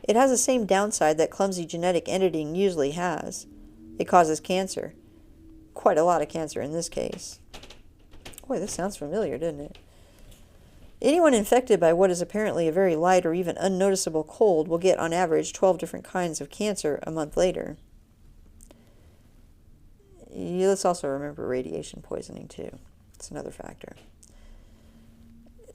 It has the same downside that clumsy genetic editing usually has. It causes cancer. Quite a lot of cancer in this case. Boy, this sounds familiar, doesn't it? Anyone infected by what is apparently a very light or even unnoticeable cold will get on average 12 different kinds of cancer a month later. Let's also remember radiation poisoning too. It's another factor.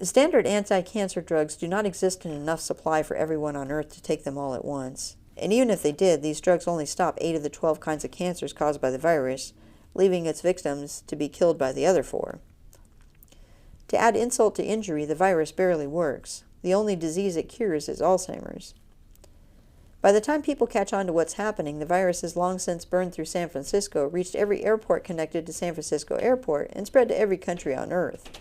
Standard anti-cancer drugs do not exist in enough supply for everyone on Earth to take them all at once. And even if they did, these drugs only stop 8 of the 12 kinds of cancers caused by the virus, leaving its victims to be killed by the other 4. To add insult to injury, the virus barely works. The only disease it cures is Alzheimer's. By the time people catch on to what's happening, the virus has long since burned through San Francisco, reached every airport connected to San Francisco Airport, and spread to every country on Earth.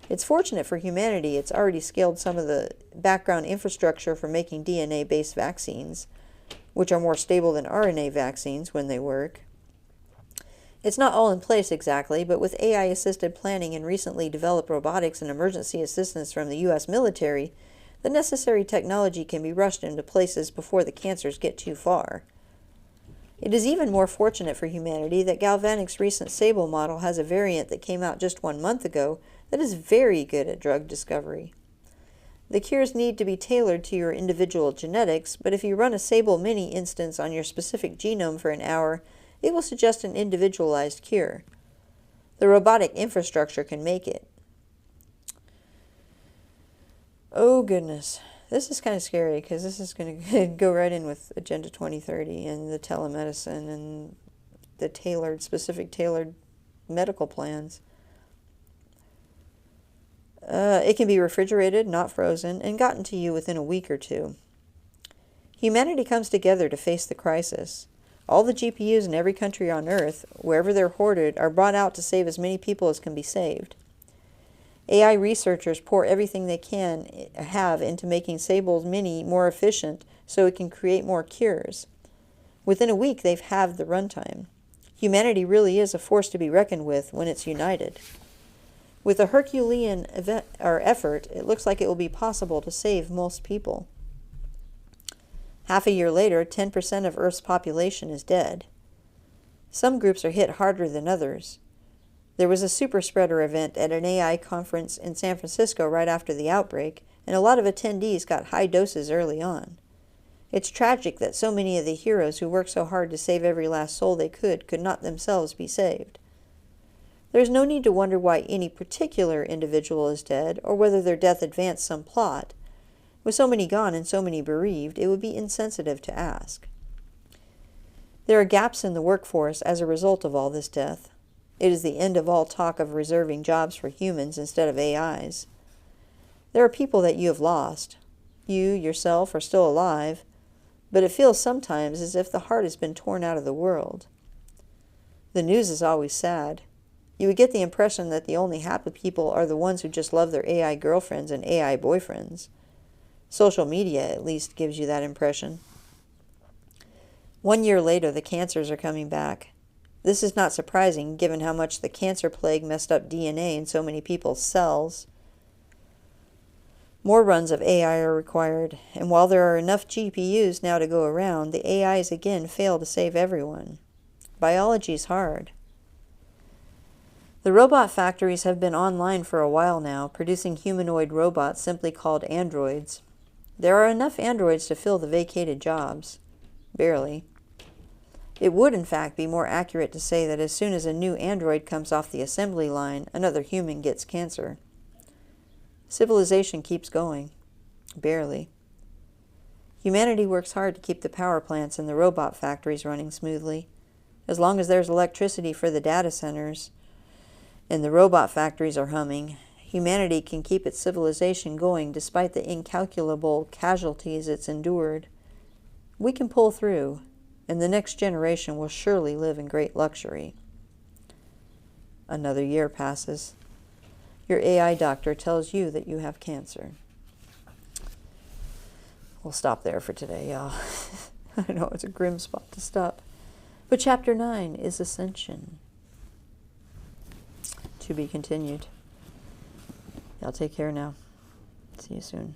It's fortunate for humanity it's already scaled some of the background infrastructure for making DNA-based vaccines, which are more stable than RNA vaccines when they work. It's not all in place exactly, but with AI-assisted planning and recently developed robotics and emergency assistance from the U.S. military, the necessary technology can be rushed into places before the cancers get too far. It is even more fortunate for humanity that Galvanic's recent Sable model has a variant that came out just 1 month ago that is very good at drug discovery. The cures need to be tailored to your individual genetics, but if you run a Sable Mini instance on your specific genome for an hour, it will suggest an individualized cure. The robotic infrastructure can make it. Oh goodness, this is kind of scary because this is going to go right in with Agenda 2030 and the telemedicine and the specific tailored medical plans. It can be refrigerated, not frozen, and gotten to you within a week or 2. Humanity comes together to face the crisis. All the GPUs in every country on Earth, wherever they're hoarded, are brought out to save as many people as can be saved. AI researchers pour everything they can have into making Sable Mini more efficient so it can create more cures. Within a week, they've halved the runtime. Humanity really is a force to be reckoned with when it's united. With a Herculean effort, it looks like it will be possible to save most people. Half a year later, 10% of Earth's population is dead. Some groups are hit harder than others. There was a super spreader event at an AI conference in San Francisco right after the outbreak, and a lot of attendees got high doses early on. It's tragic that so many of the heroes who worked so hard to save every last soul they could not themselves be saved. There's no need to wonder why any particular individual is dead, or whether their death advanced some plot. With so many gone and so many bereaved, it would be insensitive to ask. There are gaps in the workforce as a result of all this death. It is the end of all talk of reserving jobs for humans instead of AIs. There are people that you have lost. You, yourself, are still alive, but it feels sometimes as if the heart has been torn out of the world. The news is always sad. You would get the impression that the only happy people are the ones who just love their AI girlfriends and AI boyfriends. Social media, at least, gives you that impression. 1 year later, the cancers are coming back. This is not surprising, given how much the cancer plague messed up DNA in so many people's cells. More runs of AI are required, and while there are enough GPUs now to go around, the AIs again fail to save everyone. Biology is hard. The robot factories have been online for a while now, producing humanoid robots simply called androids. There are enough androids to fill the vacated jobs. Barely. It would, in fact, be more accurate to say that as soon as a new android comes off the assembly line, another human gets cancer. Civilization keeps going. Barely. Humanity works hard to keep the power plants and the robot factories running smoothly. As long as there's electricity for the data centers and the robot factories are humming, humanity can keep its civilization going despite the incalculable casualties it's endured. We can pull through, and the next generation will surely live in great luxury. Another year passes. Your AI doctor tells you that you have cancer. We'll stop there for today, y'all. I know it's a grim spot to stop. But Chapter 9 is Ascension. To be continued. Y'all take care now. See you soon.